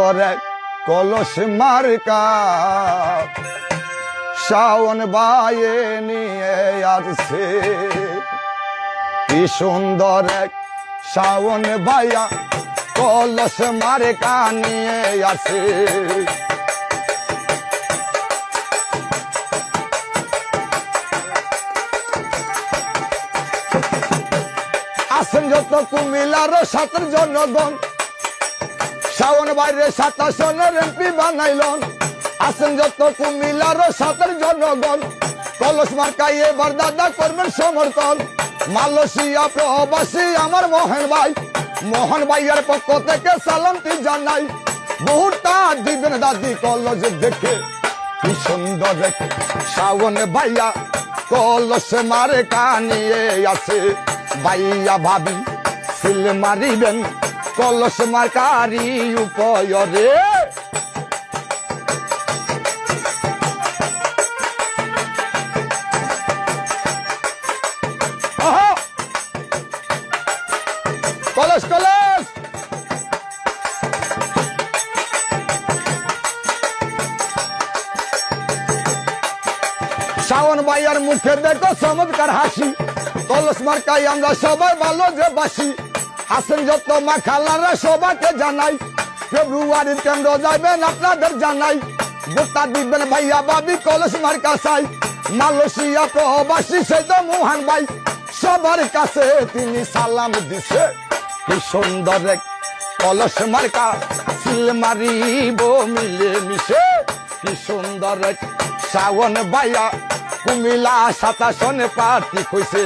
করে কলস মার্কা শাওন বাইয়ে নিয়ে আসছে কি সুন্দর এক শাওন ভাইয়া কলস মার্কা নিয়ে আসে আসেন যত কুমিল্লার সাতের জনগণ শাওন বাইরে 27 সনের এমপি বানাইলন আসেন যত কুমিল্লার সাতের জনগণ কলস মার্কায় এবার দাদা করবেন সমর্থন মালয়েশিয়া প্রবাসী আমার মোহন ভাইয়ের পক্ষ থেকে সালামটি জানাই বহুটা দিবেন দাদি কলস দেখে কি সুন্দর দেখে শাওন ভাইয়া কলস মার্কা নিয়ে আসে ভাইয়া ভাবি সিল মারিবেন কলস মার্কারি উপায় রে কলস কলস শাওন ভাইয়ার মুখে দেখো চমৎকার হাসি কলস মার্কায় আমরা সবাই ভালো যে বাসি আসেন যত মাখালারা সবাইকে জানাই ফেব্রুয়ারির কেন্দ্র যাবেন আপনাদের জানাই ভোটটা দিবেন ভাইয়া ভাবি কলস মার্কা চাই মালয়েশিয়া প্রবাসী সেই তো মোহন ভাই সবার কাছে তিনি সালাম দিছে কি সুন্দর এক কলস মার্কা সিল মারিব মিলে মিশে কি সুন্দর এক শাওন ভাইয়া কুমিল্লা 27 সনে প্রার্থী হইছে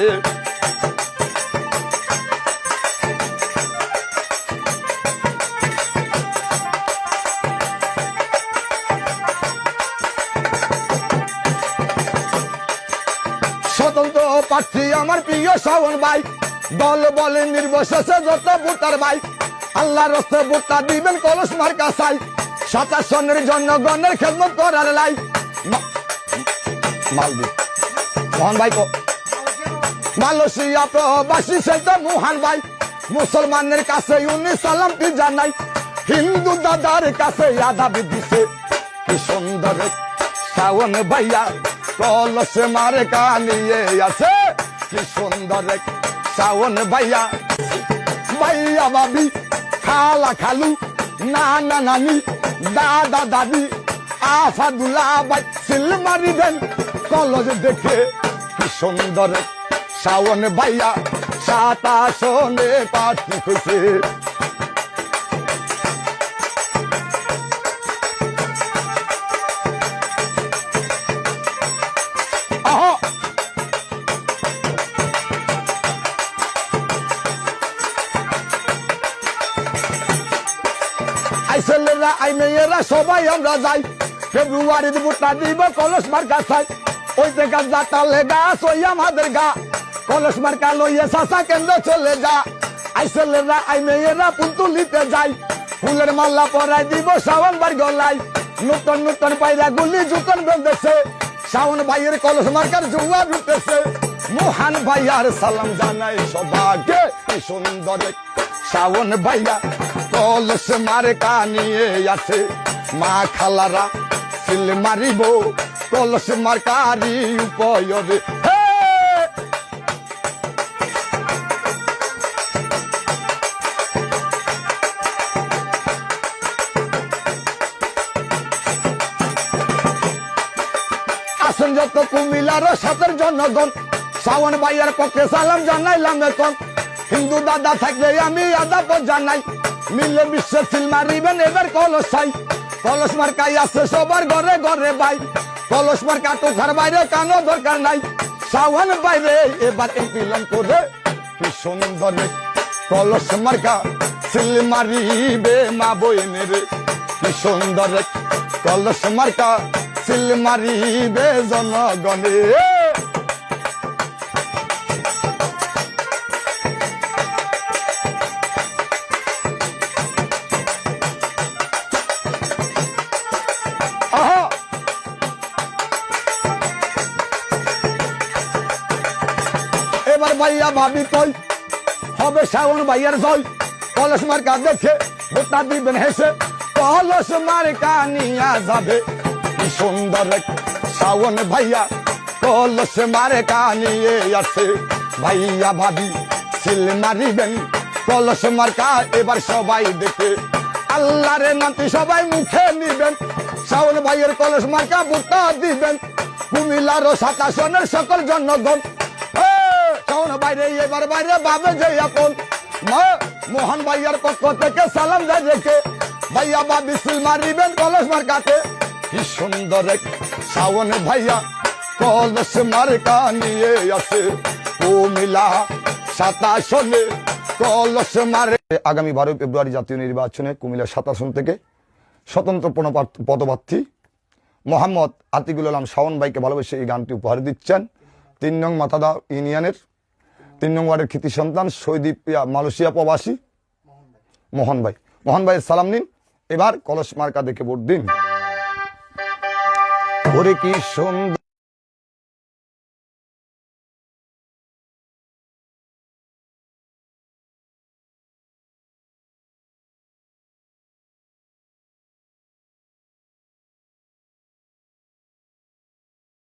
স্বতন্ত্র প্রার্থী আমার প্রিয় শাওন ভাই দল বলে নির্বিশেষে যত ভোটার ভাই আল্লাহর রাস্তে ভোটটা দিবেন কলস মার্কা চাই 27 সনের জনগণের খেদমত করার লাই মালদ্বীপ মোহন ভাই মালয়েশিয়া প্রবাসী সেই তো মোহন ভাই মুসলমানের কাছে উনি সালামটি জানাই হিন্দু দাদার কাছে আদাব দিছে কি সুন্দর শাওন ভাইয়া কলস মার্কা নিয়ে আছে কি সুন্দর শাওন ভাইয়া ভাইয়া ভাবি খালা খালু নানা নানি দাদা দাদি আফাদুল্লাহ ভাই সিল মারিবেন কলস দেখে কি সুন্দর শাওন ভাইয়া 27 সনে প্রার্থী হইছে ছেলেরা আই মেয়েরা সবাই আমরা যাই ফেব্রুয়ারির ভোটটা দিব কলস মার্কা চাই ওই থেকে যাতা লেগা সই আমাদের গা কলস মার্কা লইয়ে শাসা কেন্দ্র চলে যা আই ছেলেরা আই মেয়েরা ফুল তুলিতে যাই ফুলের মালা পরাই দিব শাওন ভাই গলাই নতুন নতুন পায়রা গুলি জুতন বেঁধেছে শাওন ভাইয়ের কলস মার্কার জুয়া ঢুকতেছে মোহন ভাইয়ার সালাম জানাই সবাইকে কি সুন্দর শাওন ভাইয়া কলস মার্কা নিয়ে আছে মা খালারা সিল মারিব কলস মার্কারি উপায় রে আসেন যত কুমিল্লার সাতের জনগণ শাওন ভাইয়ার পক্ষে সালাম জানাইলাম এখন হিন্দু দাদা থাকলে আমি আদাব জানাই মিলে বিশ্ব সিল মারিবেন এবার কলস চাই কলস মার্কাই আছে সবার ঘরে ঘরে ভাই কলস মার্কা টোকার বাইরে কানো দরকার নাই শাওন বাইরে এবার এমপিলন করে কি সুন্দর কলস মার্কা সিল মারিবে মা বইনের কি সুন্দর কলস মার্কা সিল মারিবে জনগণে এবার ভাইয়া ভাবি কই হবে শাওন ভাইয়ার জয় কলস মার্কা দেখে ভোটটা দিবেন হেসে কলস কলস মার্কা নিয়া যাবে কি সুন্দর এক শাওন ভাইয়া কলস মার্কা নিয়ে আসে ভাইয়া ভাবি সিল মারিবেন কলস মার্কা এবার সবাই দেখে আল্লাহরে নাতি সবাই মুখে নিবেন শাওন ভাইয়ের কলস মার্কা ভোটটা দিবেন কুমিল্লার 27 সনের সকল জনগণ শাওন বাইরে এবার বাইরে বাবে যে আপন মোহন ভাইয়ার পক্ষ থেকে সালাম যায় রেখে ভাইয়া ভাবি সিল মারিবেন কলস মার্কাতে কি সুন্দর এক শাওন ভাইয়া কলস মার্কা নিয়ে আসে কুমিল্লা 27 সনে কলস মারে আগামী 12 ফেব্রুয়ারি জাতীয় নির্বাচনে কুমিল্লা 27 সন থেকে স্বতন্ত্র পদপ্রার্থী মোহাম্মদ আতিকুল আলম শাওন ভাইকে ভালোবেসে এই গানটি উপহার দিচ্ছেন 3 নং মাথাদা ইউনিয়নের 3 নং ওয়ার্ডের কৃতি সন্তান সৌদি মালয়েশিয়া প্রবাসী মোহন ভাই। মোহন ভাইয়ের সালাম নিন, এবার কলস মার্কা দেখে ভোট দিন। ওরে কি সুন্দর